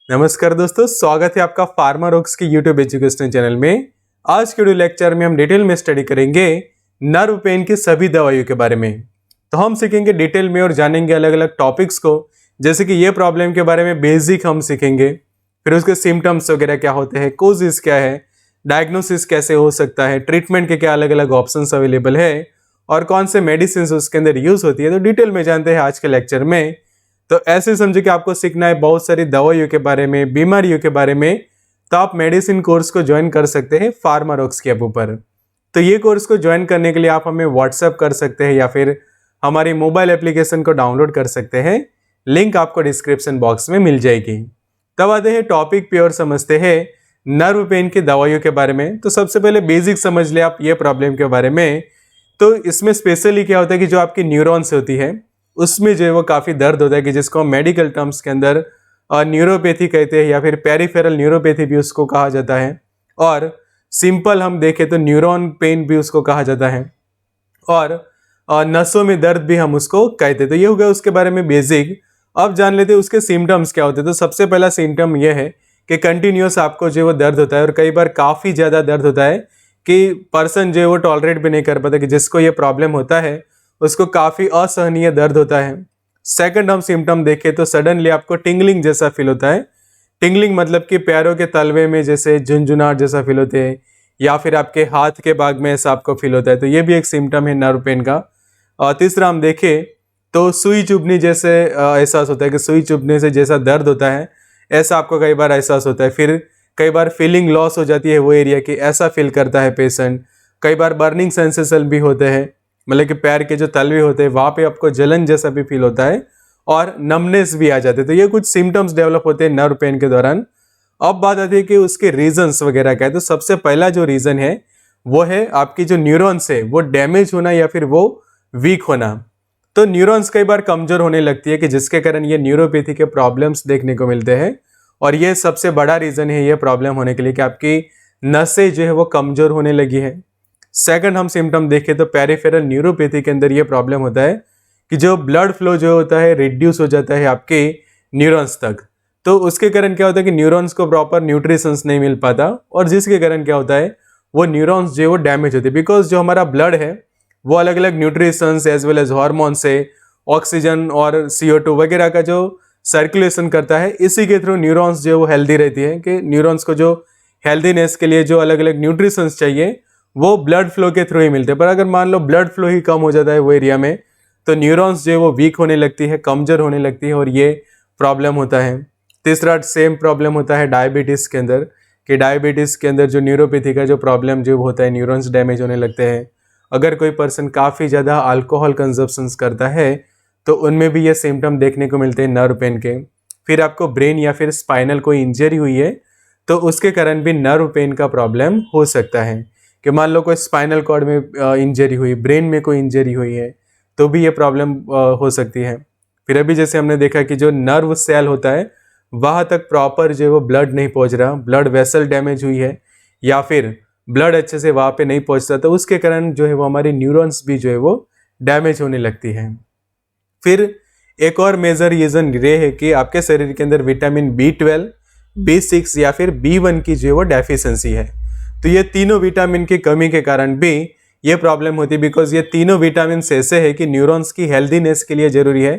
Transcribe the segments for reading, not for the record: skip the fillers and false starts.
नमस्कार दोस्तों, स्वागत है आपका फार्मा रॉक्स के यूट्यूब एजुकेशनल चैनल में। आज के वीडियो लेक्चर में हम डिटेल में स्टडी करेंगे नर्व पेन की सभी दवाइयों के बारे में। तो हम सीखेंगे डिटेल में और जानेंगे अलग अलग टॉपिक्स को, जैसे कि ये प्रॉब्लम के बारे में बेसिक हम सीखेंगे, फिर उसके सिम्टम्स वगैरह क्या होते हैं, कोजेस क्या है, डायग्नोसिस कैसे हो सकता है, ट्रीटमेंट के क्या अलग अलग ऑप्शंस अवेलेबल है और कौन से मेडिसिन उसके अंदर यूज होती है। तो डिटेल में जानते हैं आज के लेक्चर में। तो ऐसे समझे कि आपको सीखना है बहुत सारी दवाइयों के बारे में, बीमारियों के बारे में, तो आप मेडिसिन कोर्स को ज्वाइन कर सकते हैं फार्मा रॉक्स के ऐप पर। तो ये कोर्स को ज्वाइन करने के लिए आप हमें व्हाट्सएप कर सकते हैं या फिर हमारी मोबाइल एप्लीकेशन को डाउनलोड कर सकते हैं। लिंक आपको डिस्क्रिप्शन बॉक्स में मिल जाएगी। तब आते हैं टॉपिक पे और समझते हैं नर्व पेन की दवाइयों के बारे में। तो सबसे पहले बेसिक समझ ले आप ये प्रॉब्लम के बारे में। तो इसमें स्पेशली क्या होता है कि जो आपकी न्यूरॉन्स होती है उसमें जो है वो काफ़ी दर्द होता है, कि जिसको हम मेडिकल टर्म्स के अंदर न्यूरोपैथी कहते हैं या फिर पेरिफेरल न्यूरोपैथी भी उसको कहा जाता है, और सिंपल हम देखें तो न्यूरॉन पेन भी उसको कहा जाता है, और नसों में दर्द भी हम उसको कहते हैं। तो ये हो गया उसके बारे में बेसिक। अब जान लेते हैं उसके सिम्टम्स क्या होते हैं। तो सबसे पहला सिम्टम ये है कि कंटिन्यूस आपको जो है वो दर्द होता है, और कई बार काफ़ी ज़्यादा दर्द होता है कि पर्सन जो है वो टॉलरेट भी नहीं कर पाता, कि जिसको ये प्रॉब्लम होता है उसको काफ़ी असहनीय दर्द होता है। सेकंड हम सिम्टम देखें तो सडनली आपको टिंगलिंग जैसा फील होता है। टिंगलिंग मतलब कि पैरों के तलवे में जैसे झुंझुनाहट जैसा फील होते हैं, या फिर आपके हाथ के भाग में ऐसा आपको फील होता है। तो ये भी एक सिम्टम है नर्व पेन का। और तीसरा हम देखें तो सुई चुभने जैसे एहसास होता है, कि सुई चुभने से जैसा दर्द होता है ऐसा आपको कई बार एहसास होता है। फिर कई बार फीलिंग लॉस हो जाती है वो एरिया की, ऐसा फील करता है पेशेंट। कई बार बर्निंग सेंसेशन भी होते हैं, मतलब कि पैर के जो तलवे होते हैं वहाँ पे आपको जलन जैसा भी फील होता है, और नमनेस भी आ जाते हैं। तो ये कुछ सिम्टम्स डेवलप होते हैं नर्व पेन के दौरान। अब बात आती है कि उसके रीजंस वगैरह क्या है। तो सबसे पहला जो रीजन है वो है आपकी जो न्यूरॉन्स है वो डैमेज होना या फिर वो वीक होना। तो न्यूरॉन्स कई बार कमजोर होने लगती है, कि जिसके कारण ये न्यूरोपैथी के प्रॉब्लम्स देखने को मिलते हैं, और ये सबसे बड़ा रीजन है ये प्रॉब्लम होने के लिए, कि आपकी नसें जो है वो कमजोर होने लगी है। सेकंड हम सिम्टम देखें तो पेरिफेरल न्यूरोपैथी के अंदर ये प्रॉब्लम होता है कि जो ब्लड फ्लो जो होता है रिड्यूस हो जाता है आपके न्यूरॉन्स तक। तो उसके कारण क्या होता है कि न्यूरॉन्स को प्रॉपर न्यूट्रिशंस नहीं मिल पाता, और जिसके कारण क्या होता है वो न्यूरॉन्स जो है वो डैमेज होते हैं। बिकॉज जो हमारा ब्लड है वो अलग अलग nutritions as well as hormone से ऑक्सीजन और CO2 वगैरह का जो सर्कुलेशन करता है, इसी के थ्रू न्यूरॉन्स जो है वो हेल्दी रहती है। कि न्यूरॉन्स को जो हेल्दीनेस के लिए जो अलग अलग न्यूट्रिशंस चाहिए वो ब्लड फ्लो के थ्रू ही मिलते हैं। पर अगर मान लो ब्लड फ्लो ही कम हो जाता है वो एरिया में, तो न्यूरॉन्स जो है वो वीक होने लगती है, कमजोर होने लगती है, और ये प्रॉब्लम होता है। तीसरा सेम प्रॉब्लम होता है डायबिटीज़ के अंदर, कि डायबिटीज़ के अंदर जो न्यूरोपैथी का जो प्रॉब्लम जो होता है, न्यूरॉन्स डैमेज होने लगते हैं। अगर कोई पर्सन काफ़ी ज़्यादा अल्कोहल कंजप्शंस करता है तो उनमें भी ये सिम्टम देखने को मिलते हैं नर्व पेन के। फिर आपको ब्रेन या फिर स्पाइनल कोई इंजरी हुई है तो उसके कारण भी नर्व पेन का प्रॉब्लम हो सकता है, कि मान लो कोई स्पाइनल कॉर्ड में इंजरी हुई, ब्रेन में कोई इंजरी हुई है, तो भी ये प्रॉब्लम हो सकती है। फिर अभी जैसे हमने देखा कि जो नर्व सेल होता है वहाँ तक प्रॉपर जो है वो ब्लड नहीं पहुँच रहा, ब्लड वेसल डैमेज हुई है, या फिर ब्लड अच्छे से वहाँ पे नहीं पहुँचता, तो उसके कारण जो है वो हमारी न्यूरॉन्स भी जो है वो डैमेज होने लगती है। फिर एक और मेजर रीज़न ये है कि आपके शरीर के अंदर विटामिन B12, B6 या फिर B1 की जो है वो डेफिशिएंसी है। तो ये तीनों विटामिन की कमी के कारण भी ये प्रॉब्लम होती है, बिकॉज ये तीनों विटामिन ऐसे है कि न्यूरॉन्स की हेल्दीनेस के लिए ज़रूरी है।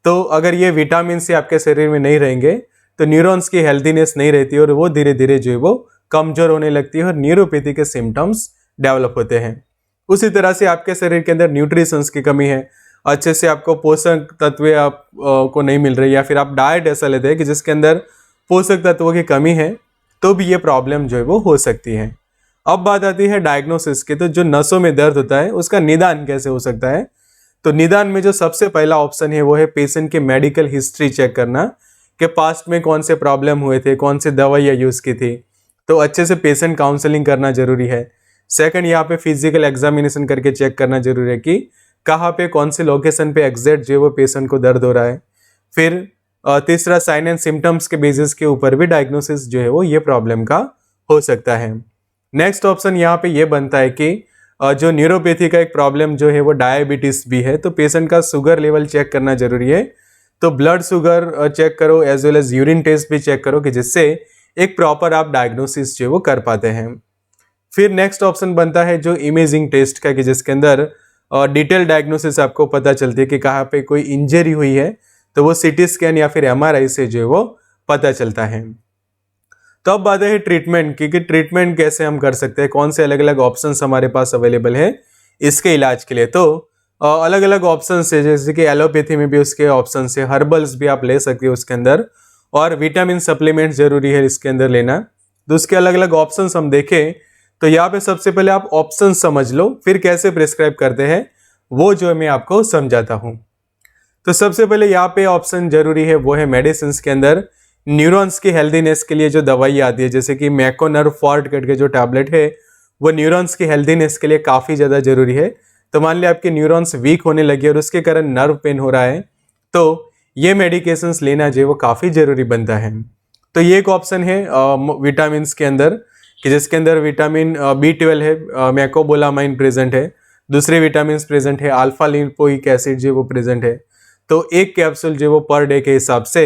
तो अगर ये विटामिन से आपके शरीर में नहीं रहेंगे तो न्यूरॉन्स की हेल्दीनेस नहीं रहती, और वो धीरे धीरे जो है वो कमजोर होने लगती है और न्यूरोपैथी के सिम्टम्स डेवलप होते हैं। उसी तरह से आपके शरीर के अंदर न्यूट्रिशंस की कमी है, अच्छे से आपको पोषक तत्व आप को नहीं मिल रही, या फिर आप डाइट ऐसा लेते हैं कि जिसके अंदर पोषक तत्वों की कमी है, तो भी ये प्रॉब्लम जो है वो हो सकती है। अब बात आती है डायग्नोसिस की। तो जो नसों में दर्द होता है उसका निदान कैसे हो सकता है। तो निदान में जो सबसे पहला ऑप्शन है वो है पेशेंट की मेडिकल हिस्ट्री चेक करना, कि पास्ट में कौन से प्रॉब्लम हुए थे, कौन सी दवाइयाँ यूज़ की थी। तो अच्छे से पेशेंट काउंसलिंग करना जरूरी है। सेकंड, यहाँ पे फिजिकल एग्जामिनेशन करके चेक करना जरूरी है कि कहाँ पे कौन सी लोकेशन पे एग्जैक्ट जो है वो पेशेंट को दर्द हो रहा है। फिर तीसरा, साइन एंड सिम्टम्स के बेसिस के ऊपर भी डायग्नोसिस जो है वो ये प्रॉब्लम का हो सकता है। नेक्स्ट ऑप्शन यहाँ पे ये बनता है कि जो न्यूरोपैथी का एक प्रॉब्लम जो है वो डायबिटीज़ भी है, तो पेशेंट का शुगर लेवल चेक करना जरूरी है, तो ब्लड शुगर चेक करो as well as urine test भी चेक करो कि जिससे एक प्रॉपर आप डायग्नोसिस जो वो कर पाते हैं। फिर नेक्स्ट ऑप्शन बनता है जो इमेजिंग टेस्ट का, कि जिसके अंदर डिटेल डायग्नोसिस आपको पता चलती है कि कहाँ पे कोई इंजरी हुई है, तो वो सीटी स्कैन या फिर MRI से जो है वो पता चलता है। तो अब बात है ट्रीटमेंट की, कि ट्रीटमेंट कैसे हम कर सकते हैं, कौन से अलग अलग ऑप्शंस हमारे पास अवेलेबल है इसके इलाज के लिए। तो अलग अलग ऑप्शंस है, जैसे कि एलोपैथी में भी उसके ऑप्शंस है, हर्बल्स भी आप ले सकते हो उसके अंदर, और विटामिन सप्लीमेंट जरूरी है इसके अंदर लेना। तो उसके अलग अलग ऑप्शंस हम देखें तो यहाँ पे सबसे पहले आप ऑप्शन समझ लो, फिर कैसे प्रिस्क्राइब करते हैं वो जो मैं आपको समझाता हूँ। तो सबसे पहले यहाँ पे ऑप्शन जरूरी है वो है मेडिसिन के अंदर न्यूरॉन्स की हेल्दीनेस के लिए जो दवाई आती है, जैसे कि मैकोनर्व फॉर्ट करके जो टैबलेट है वो न्यूरॉन्स की हेल्दीनेस के लिए काफ़ी ज़्यादा जरूरी है। तो मान लिया आपके न्यूरॉन्स वीक होने लगे और उसके कारण नर्व पेन हो रहा है, तो ये मेडिकेशंस लेना जो है वो काफ़ी ज़रूरी बनता है। तो ये एक ऑप्शन है विटामिन के अंदर, कि जिसके अंदर विटामिन B12 है, मैकोबोलामाइन प्रेजेंट है, दूसरे विटामिन प्रेजेंट है, अल्फा लिपोइक एसिड जो वो प्रेजेंट है। तो एक कैप्सूल जो वो पर डे के हिसाब से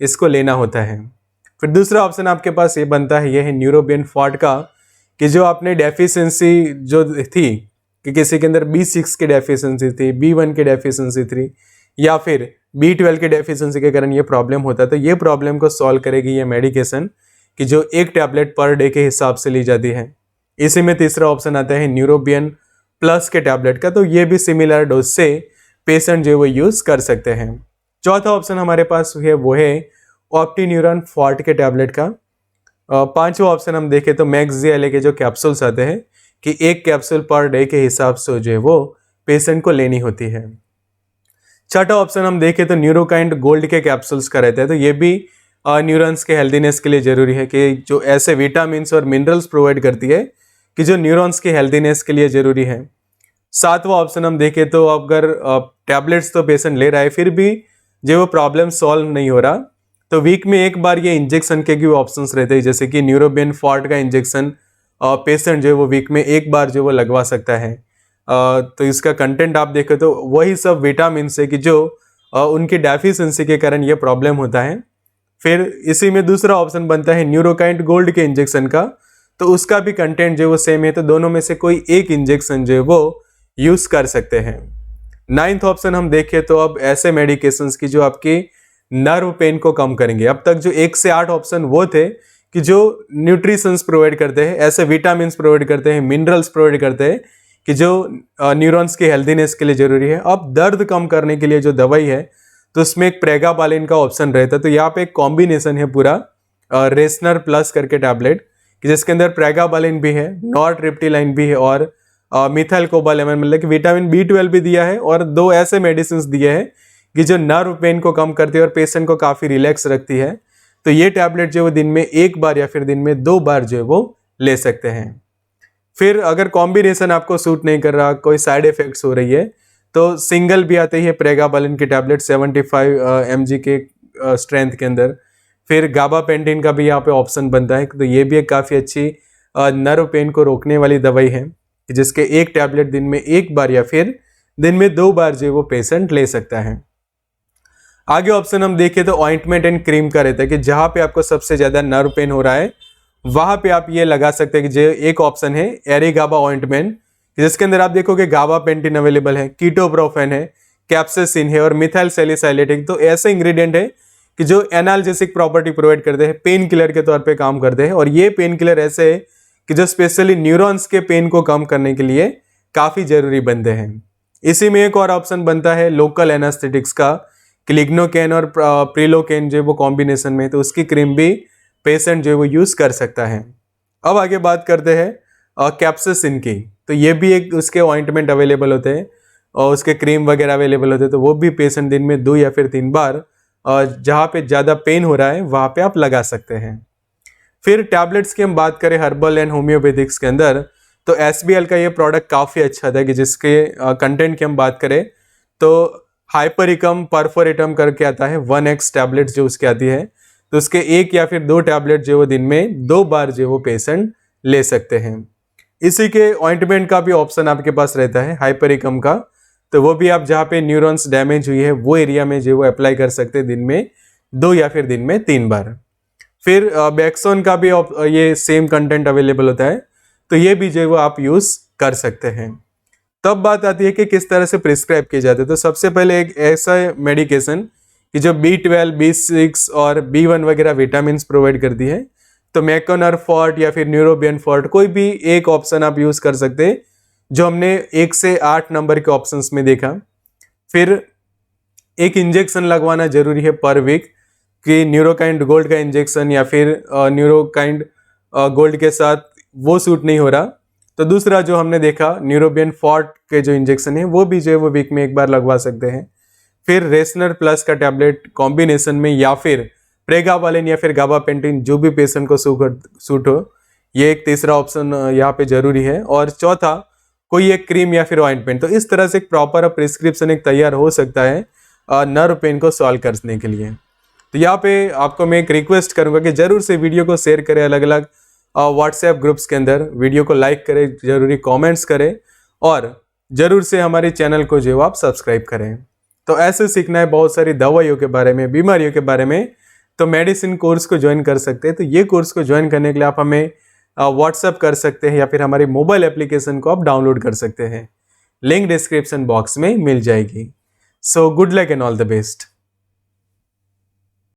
इसको लेना होता है। फिर दूसरा ऑप्शन आपके पास ये बनता है, ये है न्यूरोबियन फॉर्ट का, कि जो आपने डेफिशिएंसी जो थी, कि किसी के अंदर B6 की डेफिशिएंसी थी, B1 की डेफिशिएंसी थी, या फिर B12 के डेफिशिएंसी के कारण ये प्रॉब्लम होता है, तो ये प्रॉब्लम को सॉल्व करेगी ये मेडिकेशन, कि जो एक टैबलेट पर डे के हिसाब से ली जाती है। इसी में तीसरा ऑप्शन आता है न्यूरोबियन प्लस के टैबलेट का, तो ये भी सिमिलर डोज से पेशेंट जो वो यूज कर सकते हैं। चौथा ऑप्शन हमारे पास है वो है ऑप्टीन्यूरॉन फॉर्ट के टैबलेट का। पांचवा ऑप्शन हम देखें तो मैक्सियाले के जो कैप्सूल्स आते हैं, कि एक कैप्सूल पर डे के हिसाब से जो है वो पेशेंट को लेनी होती है। छठा ऑप्शन हम देखें तो न्यूरोकाइंड गोल्ड के कैप्सूल्स का रहता है, तो ये भी न्यूरॉन्स के हेल्दीनेस के लिए जरूरी है, कि जो ऐसे विटामिन और मिनरल्स प्रोवाइड करती है कि जो न्यूरॉन्स की हेल्दीनेस के लिए जरूरी है। सातवां ऑप्शन हम देखें तो अगर टैबलेट्स तो पेशेंट ले रहा है फिर भी जो वो प्रॉब्लम सॉल्व नहीं हो रहा, तो वीक में एक बार ये इंजेक्शन के भी ऑप्शंस रहते हैं, जैसे कि न्यूरोबियन फॉर्ट का इंजेक्शन पेशेंट जो है वो वीक में एक बार जो वो लगवा सकता है। तो इसका कंटेंट आप देखें तो वही सब विटामिन से कि जो उनकी डेफिशिएंसी के कारण ये प्रॉब्लम होता है। फिर इसी में दूसरा ऑप्शन बनता है न्यूरोकाइंड गोल्ड के इंजेक्शन का, तो उसका भी कंटेंट जो वो सेम है, तो दोनों में से कोई एक इंजेक्शन जो है वो यूज कर सकते हैं। नाइन्थ ऑप्शन हम देखें तो अब ऐसे मेडिकेशंस की जो आपकी नर्व पेन को कम करेंगे। अब तक जो 1 से 8 ऑप्शन वो थे कि जो न्यूट्रिशंस प्रोवाइड करते हैं, ऐसे विटामिन प्रोवाइड करते हैं, मिनरल्स प्रोवाइड करते हैं कि जो न्यूरॉन्स की हेल्दीनेस के लिए जरूरी है। अब दर्द कम करने के लिए जो दवाई है तो उसमें एक प्रेगाबालिन का ऑप्शन रहता है, तो यहाँ पे एक कॉम्बिनेशन है पूरा रेसनर प्लस करके टैबलेट, कि जिसके अंदर प्रेगाबालिन भी है, नॉरट्रिप्टिलाइन भी है, और मिथाइल कोबालेमाइन मतलब कि विटामिन B12 भी दिया है, और 2 ऐसे मेडिसिन दिए हैं कि जो नर्व पेन को कम करती है और पेशेंट को काफ़ी रिलैक्स रखती है। तो ये टैबलेट जो वो दिन में 1 बार या फिर दिन में 2 बार जो है वो ले सकते हैं। फिर अगर कॉम्बिनेशन आपको सूट नहीं कर रहा, कोई साइड इफेक्ट्स हो रही है, तो सिंगल भी आते ही प्रेगाबालिन की टैबलेट 75 mg के स्ट्रेंथ के अंदर। फिर गाबापेंटिन का भी यहाँ पे ऑप्शन बनता है, तो ये भी एक काफ़ी अच्छी नर्व पेन को रोकने वाली दवाई है, जिसके एक टैबलेट दिन में 1 बार या फिर दिन में 2 बार जो वो पेशेंट ले सकता है। आगे ऑप्शन हम देखें तो ऑइंटमेंट एंड क्रीम का रहता है, कि जहाँ पे आपको सबसे ज़्यादा नर्व पेन हो रहा है वहाँ पे आप ये लगा सकते हैं। कि जो एक ऑप्शन है एरिगाबा ऑइंटमेंट, जिसके अंदर आप देखोगे गाबापेंटिन अवेलेबल है, कीटोप्रोफेन है, कैप्साइसिन है और मिथाइल सैलिसाइलेट। तो ऐसे इंग्रेडिएंट है कि जो एनाल्जेसिक प्रॉपर्टी प्रोवाइड करते हैं, पेन किलर के तौर पे काम करते हैं, और ये पेन किलर ऐसे है कि जो स्पेशली न्यूरॉन्स के पेन को कम करने के लिए काफ़ी जरूरी बनते हैं। इसी में एक और ऑप्शन बनता है लोकल एनास्थेटिक्स का, क्लिग्नोकेन और प्रिलोकेन जो वो कॉम्बिनेशन में, तो उसकी क्रीम भी पेशेंट जो है वो यूज़ कर सकता है। अब आगे बात करते हैं कैप्साइसिन की, तो ये भी एक उसके ऑइंटमेंट अवेलेबल होते हैं और उसके क्रीम वगैरह अवेलेबल होते हैं, तो वो भी पेशेंट दिन में 2 या फिर 3 बार जहाँ पे ज़्यादा पेन हो रहा है वहाँ पे आप लगा सकते हैं। फिर टैबलेट्स की हम बात करें हर्बल एंड होम्योपैथिक्स के अंदर, तो SBL का ये प्रोडक्ट काफ़ी अच्छा था, कि जिसके कंटेंट की हम बात करें तो हाइपरिकम परफोरेटम करके आता है 1x टैबलेट्स जो उसकी आती है, तो उसके 1 या फिर 2 टैबलेट जो वो दिन में 2 बार जो वो पेशेंट ले सकते हैं। इसी के ऑइंटमेंट का भी ऑप्शन आपके पास रहता है हाइपरिकम का, तो वो भी आप जहाँ पे न्यूरॉन्स डैमेज हुई है वो एरिया में जो वो अप्लाई कर सकते हैं दिन में 2 या फिर दिन में 3 बार। फिर बैक्सोन का भी ये सेम कंटेंट अवेलेबल होता है, तो ये भी जो है वो आप यूज़ कर सकते हैं। तब बात आती है कि किस तरह से प्रिस्क्राइब किए जाते हैं। तो सबसे पहले एक ऐसा मेडिकेशन कि जो B12, B6 और B1 वगैरह विटामिन प्रोवाइड करती है, तो मैकोनरफॉर्ट या फिर न्यूरोबियनफॉर्ट कोई भी एक ऑप्शन आप यूज़ कर सकते हैं जो हमने 1 से 8 नंबर के ऑप्शंस में देखा। फिर एक इंजेक्शन लगवाना जरूरी है पर वीक कि न्यूरोकाइंड गोल्ड का इंजेक्शन या फिर न्यूरोकाइंड गोल्ड के साथ वो सूट नहीं हो रहा, तो दूसरा जो हमने देखा न्यूरोबियनफॉर्ट के जो इंजेक्शन है वो भी जो है वो वीक में एक बार लगवा सकते हैं। फिर रेसनर प्लस का टैबलेट कॉम्बिनेशन में या फिर प्रेगावालिन या फिर गाबापेंटिन जो भी पेशेंट को सूट हो, ये एक तीसरा ऑप्शन यहाँ पे जरूरी है। और चौथा कोई एक क्रीम या फिर ऑइंटमेंट। तो इस तरह से एक प्रॉपर प्रिस्क्रिप्शन एक तैयार हो सकता है नर्व पेन को सॉल्व करने के लिए। तो यहाँ पे आपको मैं एक रिक्वेस्ट करूंगा कि जरूर से वीडियो को शेयर करें अलग अलग व्हाट्सएप ग्रुप्स के अंदर, वीडियो को लाइक करें, जरूरी कमेंट्स करें और जरूर से हमारे चैनल को जो आप सब्सक्राइब करें। तो ऐसे सीखना है बहुत सारी दवाइयों के बारे में, बीमारियों के बारे में, तो मेडिसिन कोर्स को ज्वाइन कर सकते हैं। तो ये कोर्स को ज्वाइन करने के लिए आप हमें व्हाट्सएप कर सकते हैं या फिर हमारी मोबाइल एप्लीकेशन को आप डाउनलोड कर सकते हैं। लिंक डिस्क्रिप्शन बॉक्स में मिल जाएगी। So good luck and all the best.